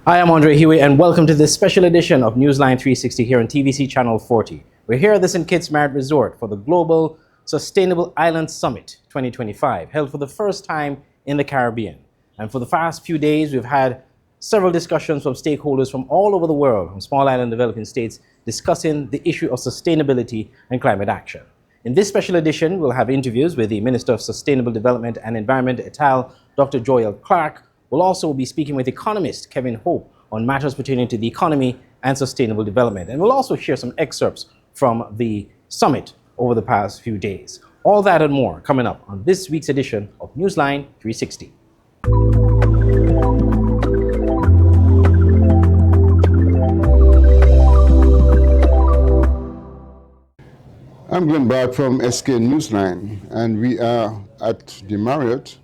Hi, I'm Andre Huey, and welcome to this special edition of NEWSLINE 360 here on TVC Channel 40. We're here at the St. Kitts Marriott Resort for the Global Sustainable Island Summit 2025, held for the first time in the Caribbean. And for the past few days, we've had several discussions from stakeholders from all over the world, from small island developing states, discussing the issue of sustainability and climate action. In this special edition, we'll have interviews with the Minister of Sustainable Development and Environment et al., Dr. Joyelle Clarke. We'll also be speaking with Economist Kevin Hope on matters pertaining to the economy and sustainable development. And we'll also share some excerpts from the summit over the past few days. All that and more coming up on this week's edition of NEWSLINE 360. I'm Glenn Bard from SK NEWSLINE, and we are at the Marriott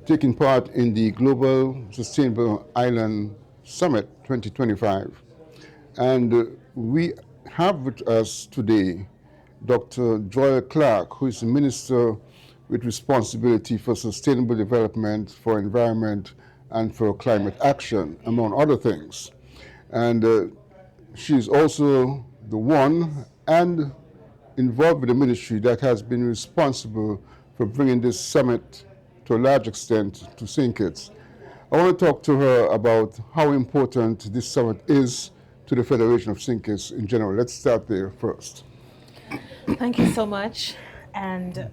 taking part in the Global Sustainable Island Summit 2025. And we have with us today Dr. Joyelle Clarke, who is the Minister with responsibility for sustainable development, for environment, and for climate action, among other things. And she's also the one and involved with the ministry that has been responsible for bringing this summit to a large extent to St. Kitts. I want to talk to her about how important this summit is to the Federation of St. Kitts in general. Let's start there first. Thank you so much. And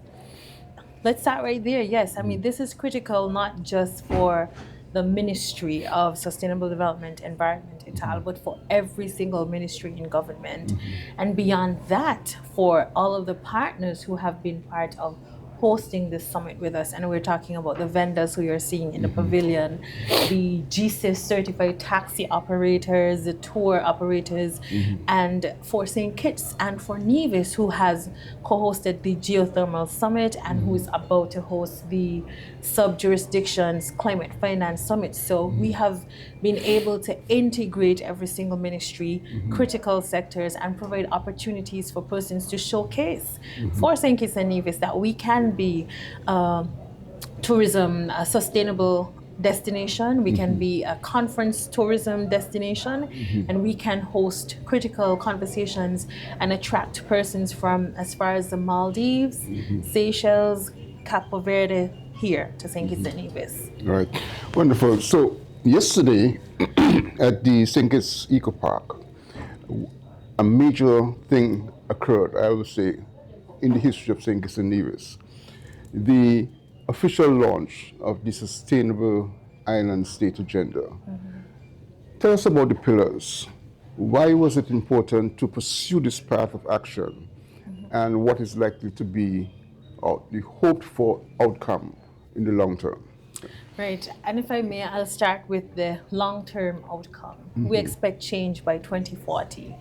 let's start right there. Yes, I mean, this is critical not just for the Ministry of Sustainable Development, Environment, et al., but for every single ministry in government. And beyond that, for all of the partners who have been part of hosting this summit with us. And we're talking about the vendors who you're seeing in the pavilion, the GSIS certified taxi operators, the tour operators, and for St. Kitts and for Nevis, who has co-hosted the Geothermal Summit and who is about to host the Sub-Jurisdictions Climate Finance Summit. So we have been able to integrate every single ministry, critical sectors, and provide opportunities for persons to showcase for St. Kitts and Nevis that we can be tourism, a sustainable destination, we can be a conference tourism destination, and we can host critical conversations and attract persons from as far as the Maldives, Seychelles, Cape Verde, here to St. Kitts and Nevis. Right, wonderful. So yesterday at the St. Kitts Eco Park, a major thing occurred, I would say, in the history of St. Kitts and Nevis. The official launch of the Sustainable Island State Agenda. Tell us about the pillars. Why was it important to pursue this path of action, and what is likely to be the hoped for outcome in the long term? Right, and if I may, I'll start with the long-term outcome. We expect change by 2040.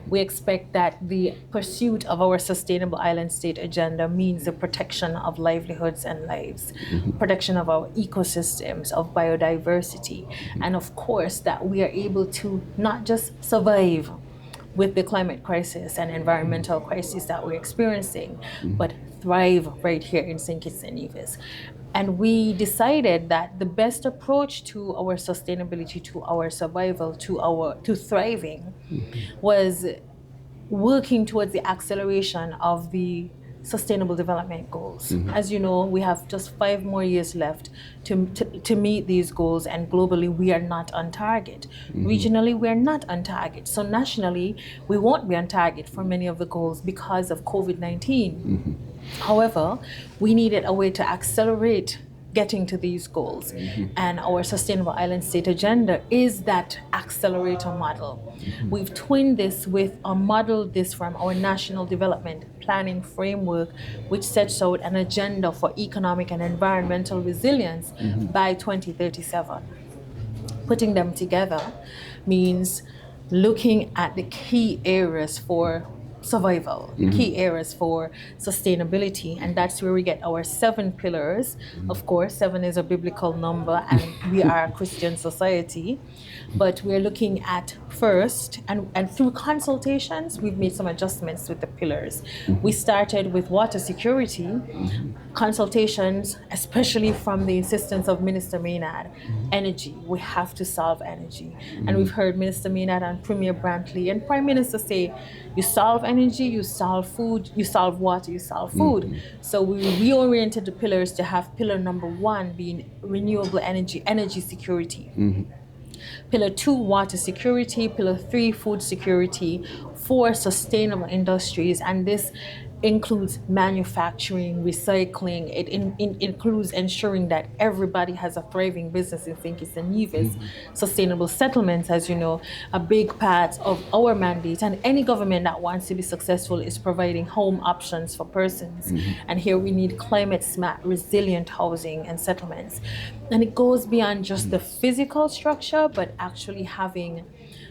We expect that the pursuit of our Sustainable Island State Agenda means the protection of livelihoods and lives, protection of our ecosystems, of biodiversity, and of course that we are able to not just survive with the climate crisis and environmental crisis that we're experiencing, but thrive right here in St. Kitts and Nevis. And we decided that the best approach to our sustainability, to our survival, to thriving, was working towards the acceleration of the Sustainable Development Goals. As you know, we have just 5 more years left to meet these goals, and globally we are not on target. Regionally, we are not on target. So nationally, we won't be on target for many of the goals because of COVID-19. However, we needed a way to accelerate getting to these goals. And our Sustainable Island State Agenda is that accelerator model. We've twinned this with or modeled this from our National Development Planning Framework, which sets out an agenda for economic and environmental resilience by 2037. Putting them together means looking at the key areas for survival, key areas for sustainability, and that's where we get our 7 pillars. Of course, 7 is a biblical number, and we are a Christian society, but we're looking at first, and through consultations, we've made some adjustments with the pillars. We started with water security, consultations, especially from the insistence of Minister Maynard. Energy, we have to solve energy. And we've heard Minister Maynard and Premier Brantley and Prime Minister say, you solve energy, you solve food, you solve water, you solve food. So we reoriented the pillars to have pillar number 1 being renewable energy, energy security. Pillar 2, water security. Pillar 3, food security. 4, sustainable industries. And this includes manufacturing, recycling. It includes ensuring that everybody has a thriving business in St. Kitts and Nevis. Sustainable settlements, as you know, a big part of our mandate. And any government that wants to be successful is providing home options for persons. And here we need climate smart, resilient housing and settlements. And it goes beyond just the physical structure, but actually having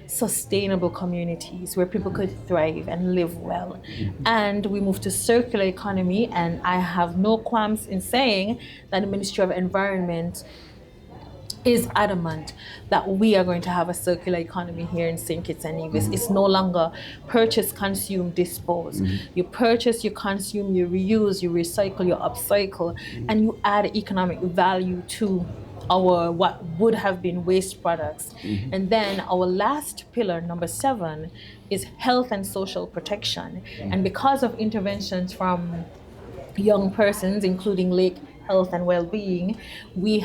sustainable communities where people could thrive and live well. And we move to circular economy, and I have no qualms in saying that the Ministry of Environment is adamant that we are going to have a circular economy here in St. Kitts and Nevis. It's no longer purchase, consume, dispose. You purchase, you consume, you reuse, you recycle, you upcycle, and you add economic value to our what would have been waste products. And then our last pillar, number 7, is health and social protection. And because of interventions from young persons, including Lake Health and Well-being, we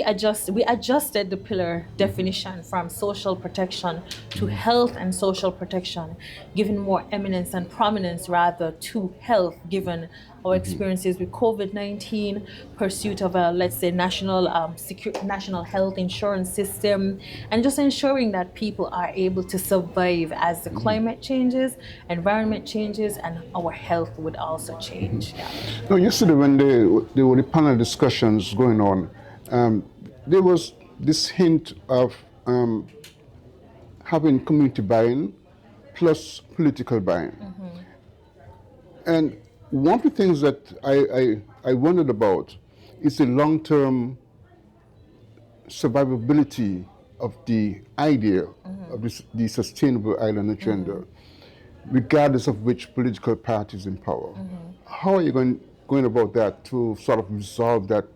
adjusted the pillar definition from social protection to health and social protection, giving more eminence and prominence rather to health, given our experiences with COVID-19, pursuit of a, let's say, national health insurance system, and just ensuring that people are able to survive as the climate changes, environment changes, and our health would also change. Yeah. No, yesterday when there were the panel discussions going on, there was this hint of having community buy-in plus political buy-in. And one of the things that I wondered about is the long-term survivability of the idea of the sustainable island agenda, regardless of which political party is in power. How are you going about that to sort of resolve that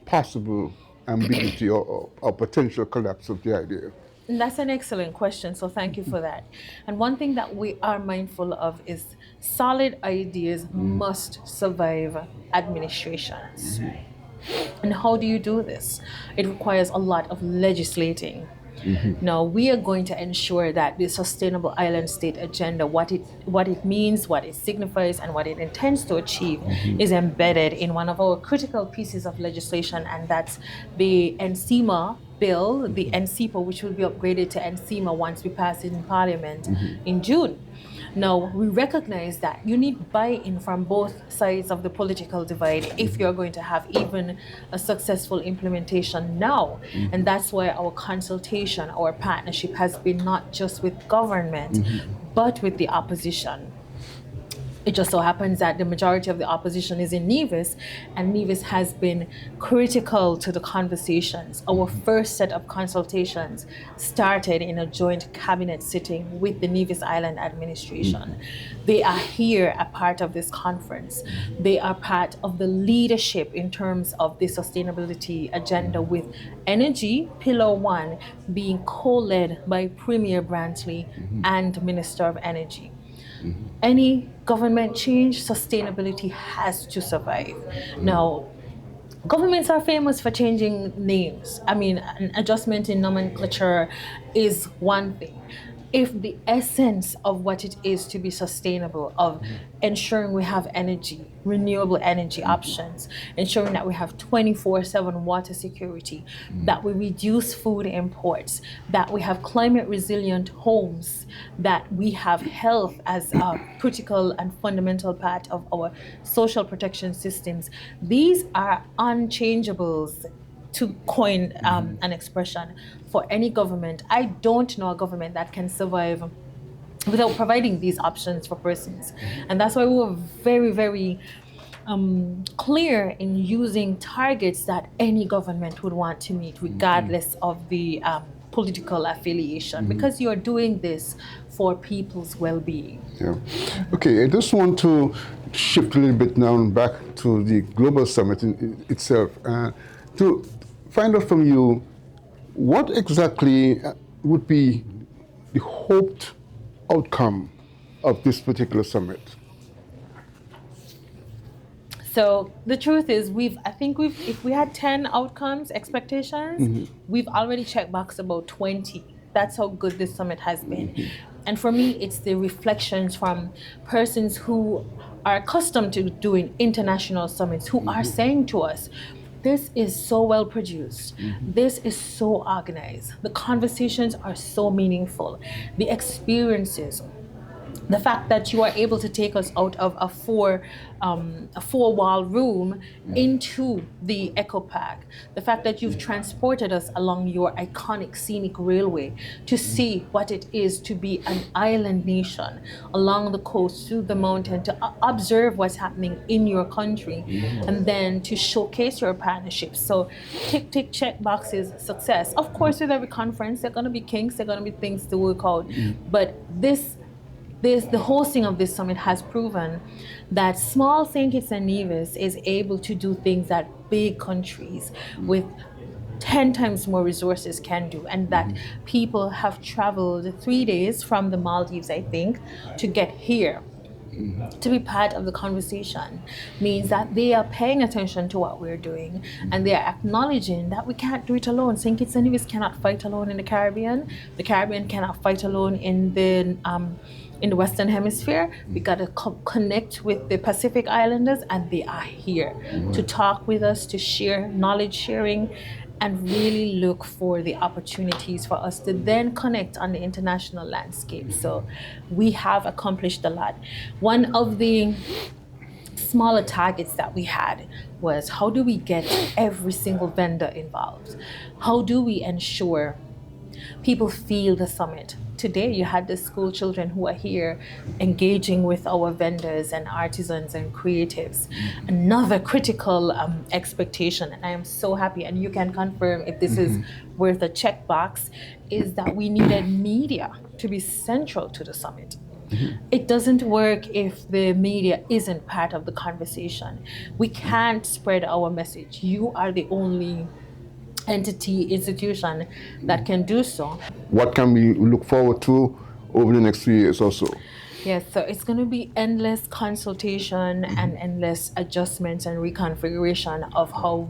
possible ambiguity or potential collapse of the idea? That's an excellent question, so thank you for that. And one thing that we are mindful of is solid ideas must survive administrations. And how do you do this? It requires a lot of legislating. Now, we are going to ensure that the Sustainable Island State Agenda, what it means, what it signifies, and what it intends to achieve is embedded in one of our critical pieces of legislation, and that's the NCEMA bill, the NCEPA, which will be upgraded to NCEMA once we pass it in Parliament in June. Now, we recognize that you need buy-in from both sides of the political divide if you're going to have even a successful implementation now. And that's why our consultation, our partnership has been not just with government, but with the opposition. It just so happens that the majority of the opposition is in Nevis, and Nevis has been critical to the conversations. Our first set of consultations started in a joint cabinet sitting with the Nevis Island administration. They are here a part of this conference. They are part of the leadership in terms of the sustainability agenda, with energy, pillar 1, being co-led by Premier Brantley and Minister of Energy. Any government change, sustainability has to survive. Now, governments are famous for changing names. I mean, an adjustment in nomenclature is one thing. If the essence of what it is to be sustainable, of ensuring we have energy, renewable energy options, ensuring that we have 24/7 water security, that we reduce food imports, that we have climate resilient homes, that we have health as a critical and fundamental part of our social protection systems, these are unchangeables, to coin an expression, for any government. I don't know a government that can survive without providing these options for persons. And that's why we were very, very clear in using targets that any government would want to meet, regardless of the political affiliation, because you're doing this for people's well-being. Yeah. Okay, I just want to shift a little bit now back to the global summit itself to find out from you what exactly would be the hoped outcome of this particular summit. So the truth is, if we had 10 outcomes, expectations, we've already checked box about 20. That's how good this summit has been. And for me, it's the reflections from persons who are accustomed to doing international summits, who are saying to us, this is so well produced. This is so organized. The conversations are so meaningful. The experiences, the fact that you are able to take us out of a four-wall room into the Eco Park, the fact that you've transported us along your iconic scenic railway to see what it is to be an island nation along the coast, through the mountain, to observe what's happening in your country, and then to showcase your partnerships. So tick, check boxes, success. Of course, with every conference, there are going to be kinks, there are going to be things to work out, but the hosting of this summit has proven that small St. Kitts and Nevis is able to do things that big countries with 10 times more resources can do, and that people have traveled 3 days from the Maldives, I think, to get here. To be part of the conversation means that they are paying attention to what we're doing, and they are acknowledging that we can't do it alone. St. Kitts and Nevis cannot fight alone in the Caribbean. The Caribbean cannot fight alone in the Western Hemisphere. We got to connect with the Pacific Islanders, and they are here to talk with us, to share knowledge sharing, and really look for the opportunities for us to then connect on the international landscape. So we have accomplished a lot. One of the smaller targets that we had was, how do we get every single vendor involved? How do we ensure people feel the summit? Today you had the school children who are here engaging with our vendors and artisans and creatives. Another critical expectation, and I am so happy, and you can confirm if this is worth a checkbox, is that we needed media to be central to the summit. It doesn't work if the media isn't part of the conversation. We can't spread our message. You are the only entity, institution that can do so. What can we look forward to over the next 3 years or so? Yes, so it's going to be endless consultation and endless adjustments and reconfiguration of how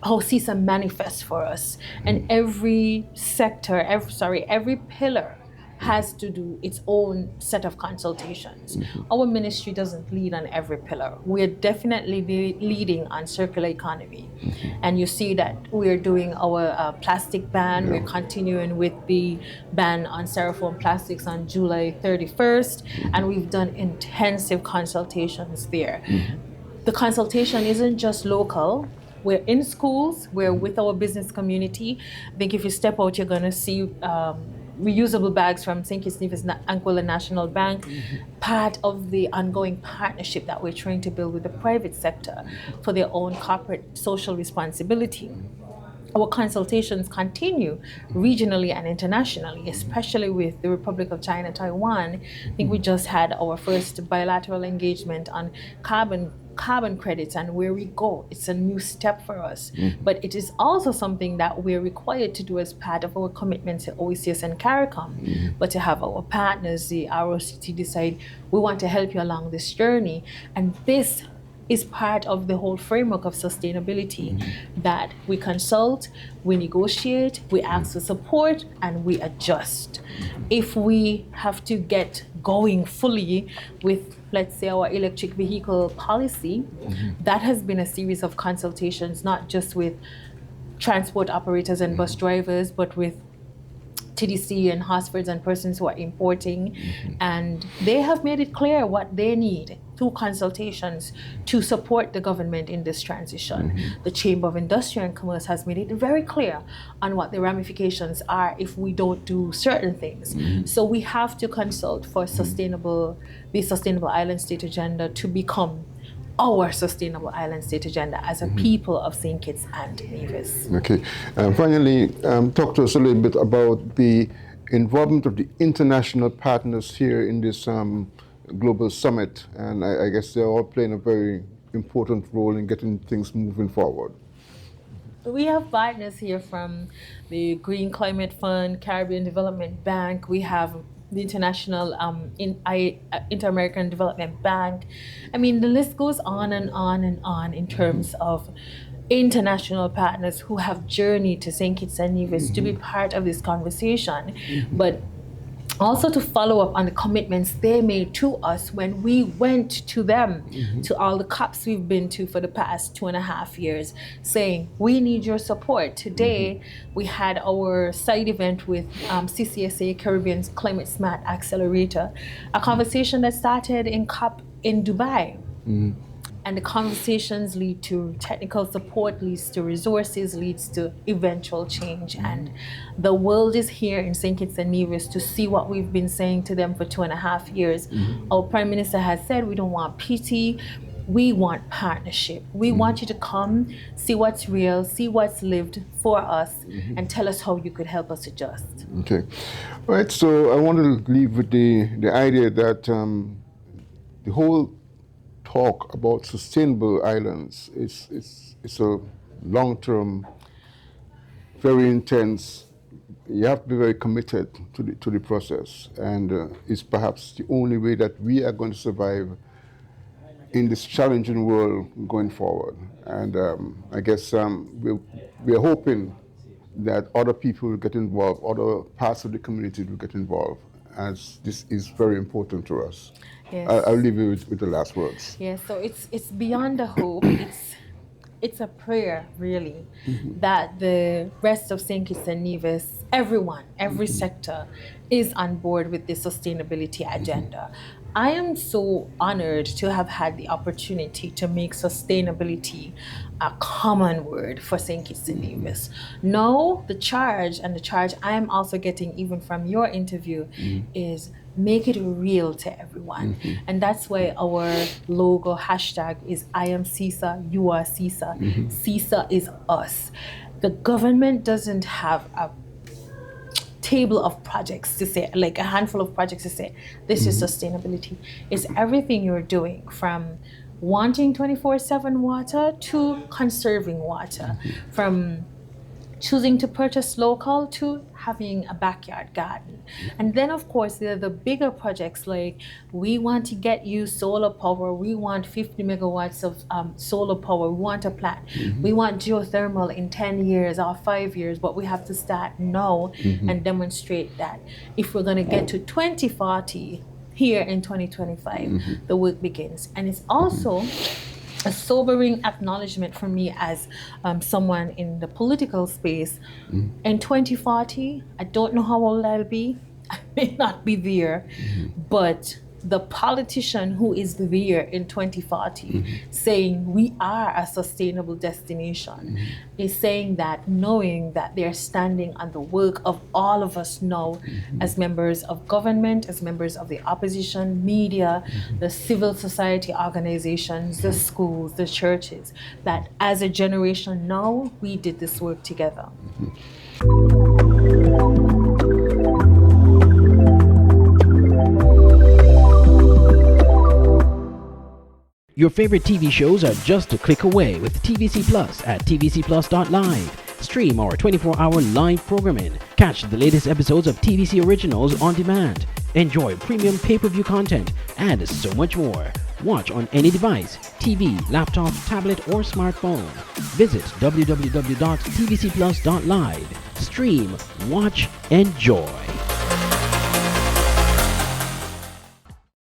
CISA manifests for us. And every sector, every pillar has to do its own set of consultations. Our ministry doesn't lead on every pillar. We're definitely leading on circular economy. And you see that we're doing our plastic ban. We're continuing with the ban on styrofoam plastics on July 31st. And we've done intensive consultations there. The consultation isn't just local. We're in schools, we're with our business community. I think if you step out, you're gonna see reusable bags from St. Kitts Nevis Anguilla National Bank, part of the ongoing partnership that we're trying to build with the private sector for their own corporate social responsibility. Our consultations continue regionally and internationally, especially with the Republic of China, Taiwan. I think we just had our first bilateral engagement on carbon credits and where we go. It's a new step for us. But it is also something that we're required to do as part of our commitment to OECS and CARICOM, but to have our partners, the ROCT, decide we want to help you along this journey. And this is part of the whole framework of sustainability, that we consult, we negotiate, we ask for support, and we adjust. If we have to get going fully with, let's say, our electric vehicle policy, that has been a series of consultations, not just with transport operators and bus drivers, but with TDC and Hosfords and persons who are importing. And they have made it clear what they need through consultations to support the government in this transition. The Chamber of Industry and Commerce has made it very clear on what the ramifications are if we don't do certain things. So we have to consult for the Sustainable Island State Agenda to become our sustainable island state agenda as a people of St. Kitts and Nevis. Okay. Finally, talk to us a little bit about the involvement of the international partners here in this global summit. And I guess they're all playing a very important role in getting things moving forward. We have partners here from the Green Climate Fund, Caribbean Development Bank. We have the International Inter-American Development Bank. I mean, the list goes on and on and on in terms of international partners who have journeyed to St. Kitts and Nevis to be part of this conversation, but also to follow up on the commitments they made to us when we went to them, to all the COPs we've been to for the past 2.5 years, saying, we need your support. Today, we had our side event with CCSA, Caribbean's Climate Smart Accelerator, a conversation that started in COP in Dubai. And the conversations lead to technical support, leads to resources, leads to eventual change. And the world is here in St. Kitts and Nevis to see what we've been saying to them for 2.5 years. Our Prime Minister has said we don't want pity, we want partnership. We want you to come, see what's real, see what's lived for us, and tell us how you could help us adjust. Okay. All right, so I want to leave with the idea that the whole talk about sustainable islands it's a long-term, very intense. You have to be very committed to the process, and it's perhaps the only way that we are going to survive in this challenging world going forward. And I guess we're hoping that other people will get involved, other parts of the community will get involved, as this is very important to us. Yes. I'll leave you with the last words. Yeah, so it's beyond a hope. It's a prayer, really, that the rest of St. Kitts and Nevis, everyone, every sector, is on board with the sustainability agenda. I am so honored to have had the opportunity to make sustainability a common word for St. Kitts and Nevis. Now, the charge I am also getting even from your interview is make it real to everyone. And that's why our logo hashtag is I am CISA, you are CISA. CISA is us. The government doesn't have a table of projects to say, like a handful of projects to say, this is sustainability. It's everything you're doing, from wanting 24/7 water to conserving water, from choosing to purchase local to having a backyard garden. And then of course there are the bigger projects, like we want to get you solar power, we want 50 megawatts of solar power, we want a plant, we want geothermal in 10 years or 5 years, but we have to start now and demonstrate that if we're going to get to 2040 here in 2025, the work begins. And it's also a sobering acknowledgement for me as someone in the political space. In 2040, I don't know how old I'll be. I may not be there, but the politician who is there in 2040 saying we are a sustainable destination is saying that knowing that they're standing on the work of all of us now as members of government, as members of the opposition, media, the civil society organizations, the schools, the churches, that as a generation now, we did this work together. Your favorite TV shows are just a click away with TVC Plus at tvcplus.live. Stream our 24-hour live programming. Catch the latest episodes of TVC Originals on demand. Enjoy premium pay-per-view content and so much more. Watch on any device, TV, laptop, tablet, or smartphone. Visit www.tvcplus.live. Stream, watch, enjoy.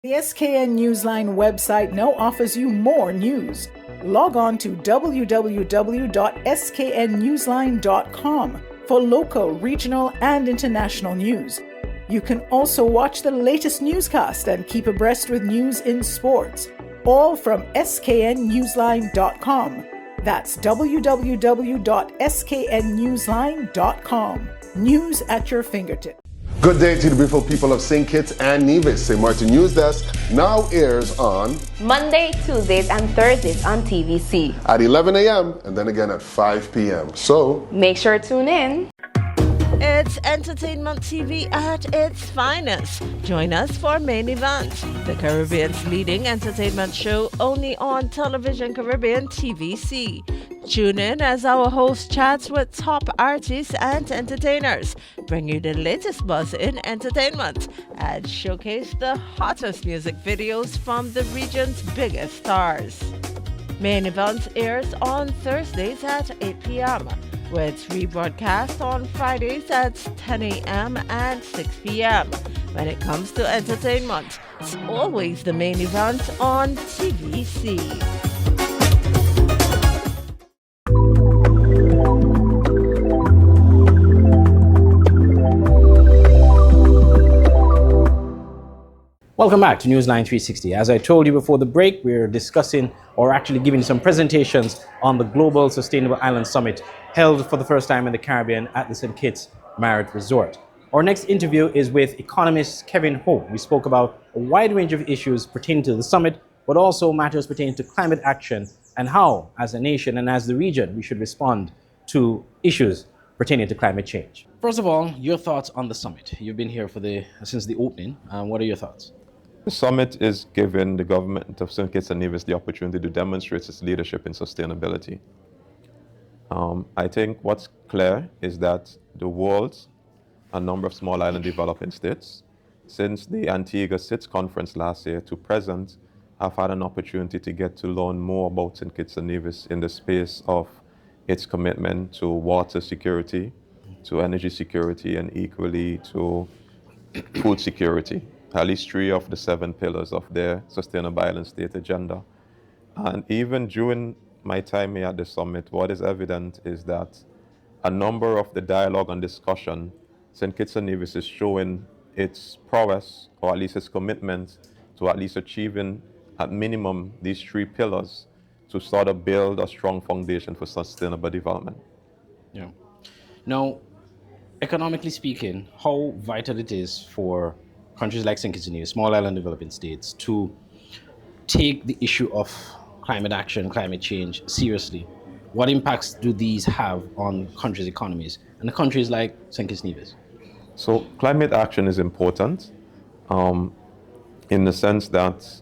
The SKN Newsline website now offers you more news. Log on to www.sknnewsline.com for local, regional, and international news. You can also watch the latest newscast and keep abreast with news in sports, all from sknnewsline.com. That's www.sknnewsline.com. News at your fingertips. Good day to the beautiful people of St. Kitts and Nevis. St. Martin News Desk now airs on Monday, Tuesdays, and Thursdays on TVC at 11 a.m. and then again at 5 p.m. So make sure to tune in. It's entertainment TV at its finest. Join us for Main Event, the Caribbean's leading entertainment show only on Television Caribbean TVC. Tune in as our host chats with top artists and entertainers, bring you the latest buzz in entertainment, and showcase the hottest music videos from the region's biggest stars. Main Event airs on Thursdays at 8 p.m. with rebroadcast on Fridays at 10 a.m. and 6 p.m. When it comes to entertainment, it's always the Main Event on TVC. Welcome back to Newsline 360. As I told you before the break, we're discussing or actually giving some presentations on the Global Sustainable Island Summit held for the first time in the Caribbean at the St. Kitts Marriott Resort. Our next interview is with Economist Kevin Hope. We spoke about a wide range of issues pertaining to the summit, but also matters pertaining to climate action and how, as a nation and as the region, we should respond to issues pertaining to climate change. First of all, your thoughts on the summit. You've been here since the opening. What are your thoughts? The summit is giving the government of St. Kitts and Nevis the opportunity to demonstrate its leadership in sustainability. I think what's clear is that the world, a number of small island developing states, since the Antigua SITS conference last year to present, have had an opportunity to get to learn more about St. Kitts and Nevis in the space of its commitment to water security, to energy security, and equally to food security. At least 3 of the 7 pillars of their Sustainable Island State agenda. And even during my time here at the summit, what is evident is that a number of the dialogue and discussion, St. Kitts and Nevis is showing its prowess, or at least its commitment to at least achieving at minimum these 3 pillars to sort of build a strong foundation for sustainable development. Yeah. Now, economically speaking, how vital it is for countries like St. Kitts and Nevis, small island developing states, to take the issue of climate action, climate change seriously. What impacts do these have on countries' economies and countries like St. Kitts and Nevis? So climate action is important in the sense that,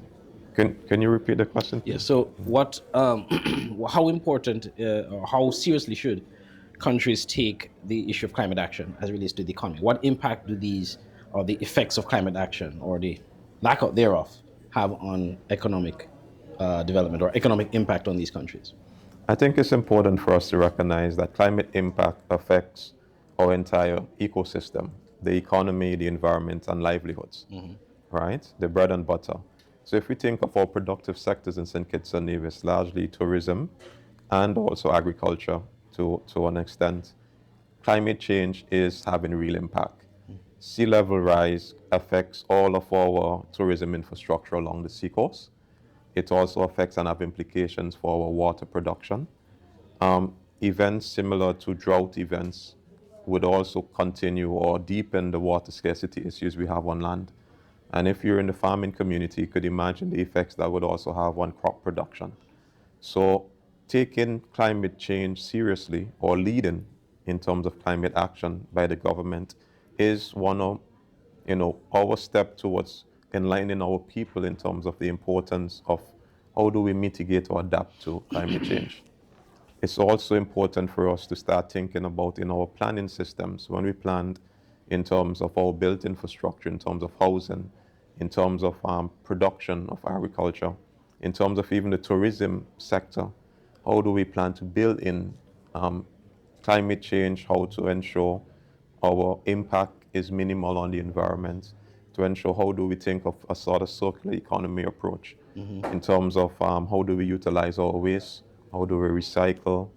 can you repeat the question? Yeah, so what, how important or how seriously should countries take the issue of climate action as it relates to the economy? What impact do these or the effects of climate action or the lack of thereof have on economic development or economic impact on these countries? I think it's important for us to recognize that climate impact affects our entire ecosystem, the economy, the environment, and livelihoods, right? The bread and butter. So if we think of our productive sectors in St. Kitts and Nevis, largely tourism and also agriculture to an extent, climate change is having real impact. Sea level rise affects all of our tourism infrastructure along the seacoast. It also affects and have implications for our water production. Events similar to drought events would also continue or deepen the water scarcity issues we have on land. And if you're in the farming community, you could imagine the effects that would also have on crop production. So taking climate change seriously or leading in terms of climate action by the government is one of, our step towards enlightening our people in terms of the importance of how do we mitigate or adapt to climate change. It's also important for us to start thinking about in our planning systems, when we planned in terms of our built infrastructure, in terms of housing, in terms of production of agriculture, in terms of even the tourism sector, how do we plan to build in climate change, how to ensure our impact is minimal on the environment, to ensure how do we think of a sort of circular economy approach in terms of how do we utilize our waste, how do we recycle,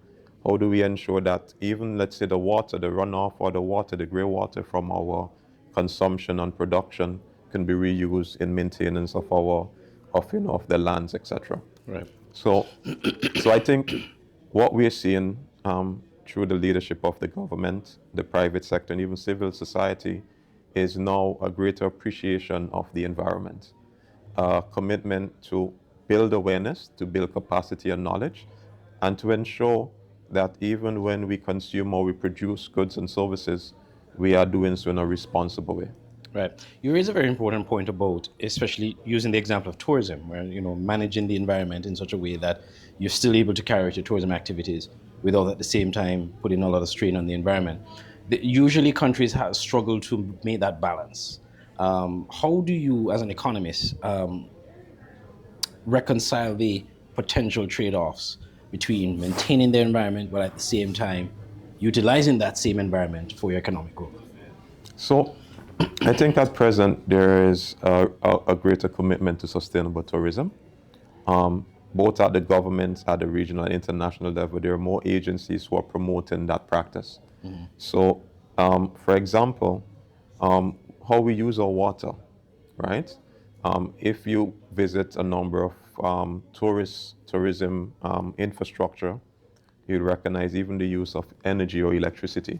how do we ensure that even, let's say, the water, the runoff or the water, the grey water from our consumption and production can be reused in maintenance of our, of the lands, etc. Right. So I think what we're seeing through the leadership of the government, the private sector, and even civil society is now a greater appreciation of the environment, a commitment to build awareness, to build capacity and knowledge, and to ensure that even when we consume or we produce goods and services, we are doing so in a responsible way. Right. You raise a very important point about, especially using the example of tourism, where managing the environment in such a way that you're still able to carry out your tourism activities without at the same time putting a lot of strain on the environment. Usually, countries have struggled to make that balance. How do you, as an economist, reconcile the potential trade-offs between maintaining the environment, but at the same time utilizing that same environment for your economic growth? So I think at present there is a greater commitment to sustainable tourism. Both at the government, at the regional and international level, there are more agencies who are promoting that practice. So, for example, how we use our water, right? If you visit a number of tourism infrastructure, you'll recognize even the use of energy or electricity.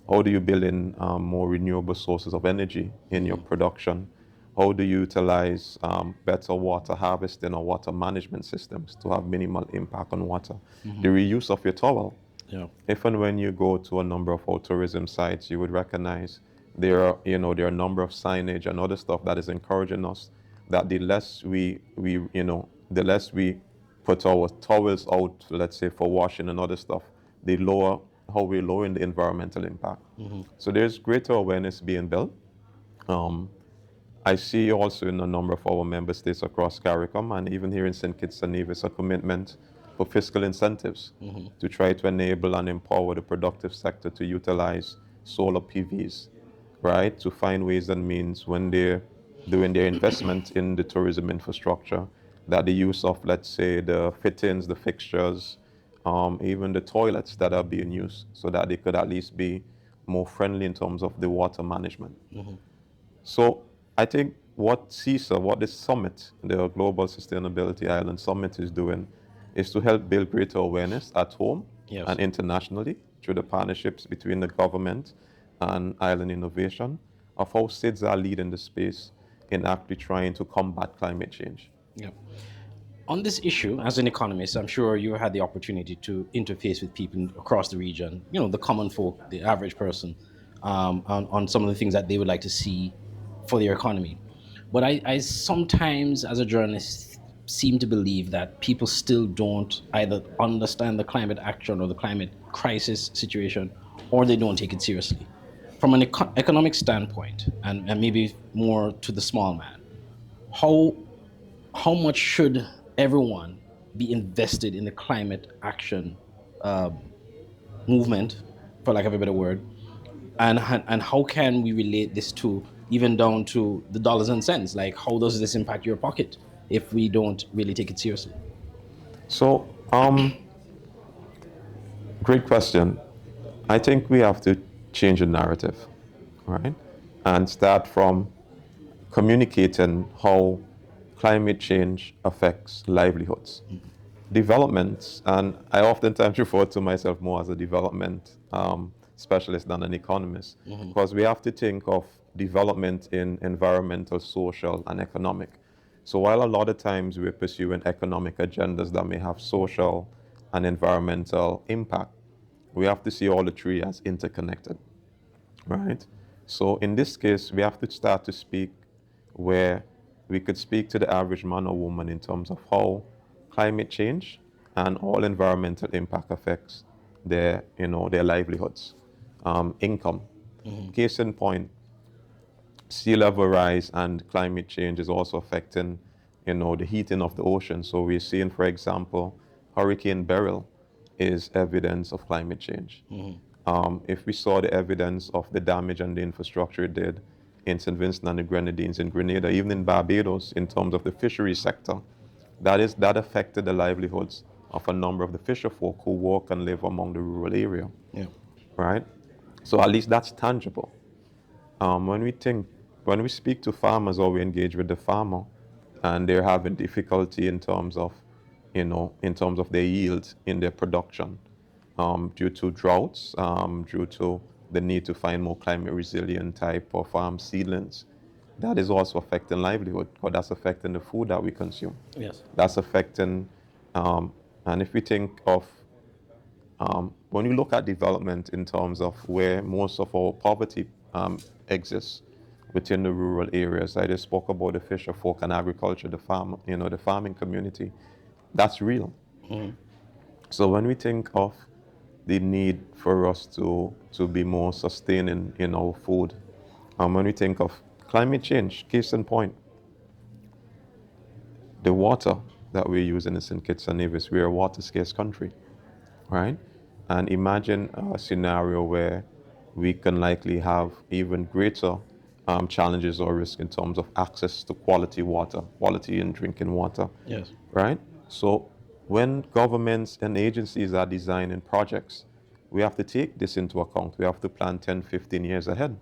How do you build in more renewable sources of energy in your production? How do you utilize better water harvesting or water management systems to have minimal impact on water? The reuse of your towel. Yeah. If and when you go to a number of our tourism sites, you would recognize there are a number of signage and other stuff that is encouraging us that the less we put our towels out, let's say for washing and other stuff, the lower how we're lowering the environmental impact. So there's greater awareness being built. I see also in a number of our member states across CARICOM and even here in St. Kitts and Nevis a commitment for fiscal incentives to try to enable and empower the productive sector to utilize solar PVs, right? To find ways and means when they're doing their investment in the tourism infrastructure, that the use of, let's say, the fittings, the fixtures, even the toilets that are being used, so that they could at least be more friendly in terms of the water management. So I think what CISA, what this summit, the Global Sustainability Island Summit is doing, is to help build greater awareness at home and internationally through the partnerships between the government and island innovation of how SIDS are leading the space in actually trying to combat climate change. Yeah. On this issue, as an economist, I'm sure you had the opportunity to interface with people across the region, the common folk, the average person, on some of the things that they would like to see for their economy. But I sometimes, as a journalist, seem to believe that people still don't either understand the climate action or the climate crisis situation, or they don't take it seriously. From an economic standpoint, and maybe more to the small man, how much should everyone be invested in the climate action movement, for lack of a better word, and how can we relate this to even down to the dollars and cents? Like, how does this impact your pocket if we don't really take it seriously? So, great question. I think we have to change the narrative, right? And start from communicating how climate change affects livelihoods. Development, and I oftentimes refer to myself more as a development specialist than an economist, because we have to think of development in environmental, social, and economic. So while a lot of times we're pursuing economic agendas that may have social and environmental impact, we have to see all the three as interconnected, right? So in this case, we have to start to speak where we could speak to the average man or woman in terms of how climate change and all environmental impact affects their livelihoods, income. Case in point, sea level rise and climate change is also affecting, the heating of the ocean. So we're seeing, for example, Hurricane Beryl is evidence of climate change. If we saw the evidence of the damage and the infrastructure it did in St. Vincent and the Grenadines in Grenada, even in Barbados, in terms of the fisheries sector, that affected the livelihoods of a number of the fisherfolk who work and live among the rural area. Yeah. Right? So at least that's tangible. When we speak to farmers or we engage with the farmer, and they're having difficulty in terms of their yield in their production, due to droughts, due to the need to find more climate resilient type of seedlings. That is also affecting livelihood, because that's affecting the food that we consume. Yes. That's affecting, and if we think of, when you look at development in terms of where most of our poverty exists within the rural areas, I just spoke about the fisher folk and agriculture, the farm, the farming community. That's real. So when we think of the need for us to be more sustaining in our food, when we think of climate change, case in point, the water that we're using in St. Kitts and Nevis, we're a water scarce country, right? And imagine a scenario where we can likely have even greater challenges or risk in terms of access to quality water, quality in drinking water. Yes. Right? So when governments and agencies are designing projects, we have to take this into account. We have to plan 10, 15 years ahead,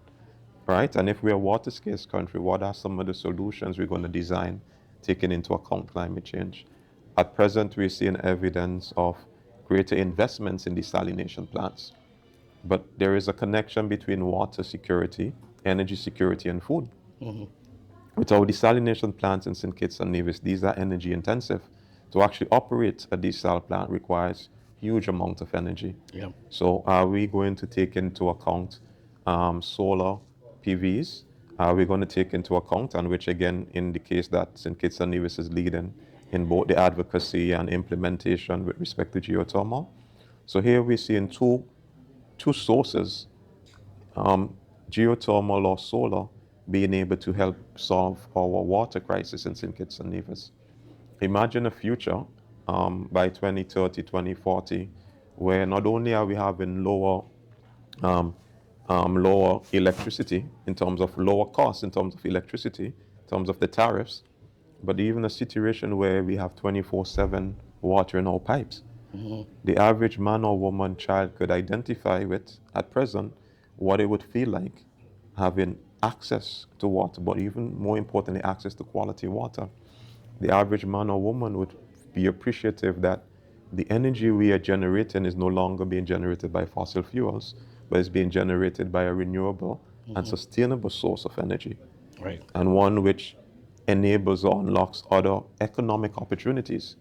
right? And if we're a water scarce country, what are some of the solutions we're going to design taking into account climate change? At present, we're seeing evidence of greater investments in desalination plants. But there is a connection between water security, energy security, and food. With our desalination plants in St. Kitts and Nevis, these are energy intensive. To actually operate a desal plant requires huge amount of energy. Yeah. So are we going to take into account solar PVs? Are we going to take into account, and which again indicates that St. Kitts and Nevis is leading in both the advocacy and implementation with respect to geothermal? So here we're seeing two sources, geothermal or solar, being able to help solve our water crisis in St. Kitts and Nevis. Imagine a future by 2030, 2040, where not only are we having lower electricity in terms of lower costs, in terms of electricity, in terms of the tariffs, but even a situation where we have 24/7 water in our pipes. The average man or woman, child could identify with, at present, what it would feel like having access to water, but even more importantly, access to quality water. The average man or woman would be appreciative that the energy we are generating is no longer being generated by fossil fuels, but is being generated by a renewable and sustainable source of energy. Right. And one which enables or unlocks other economic opportunities.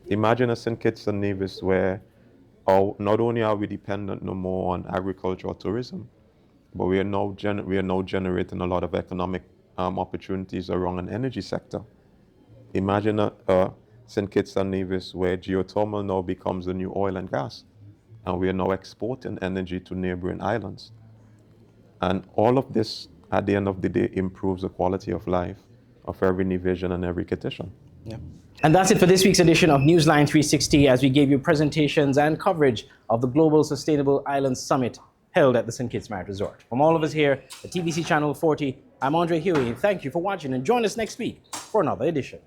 Imagine a St. Kitts and Nevis where not only are we dependent no more on agriculture or tourism, but we are now generating a lot of economic opportunities around an energy sector. Imagine a St. Kitts and Nevis where geothermal now becomes the new oil and gas, and we are now exporting energy to neighboring islands. And all of this, at the end of the day, improves the quality of life of every Nevisian and every Kittitian. Yeah. And that's it for this week's edition of Newsline 360, as we gave you presentations and coverage of the Global Sustainable Islands Summit held at the St. Kitts Marriott Resort. From all of us here at TVC Channel 40, I'm Andre Huey, and thank you for watching, and join us next week for another edition.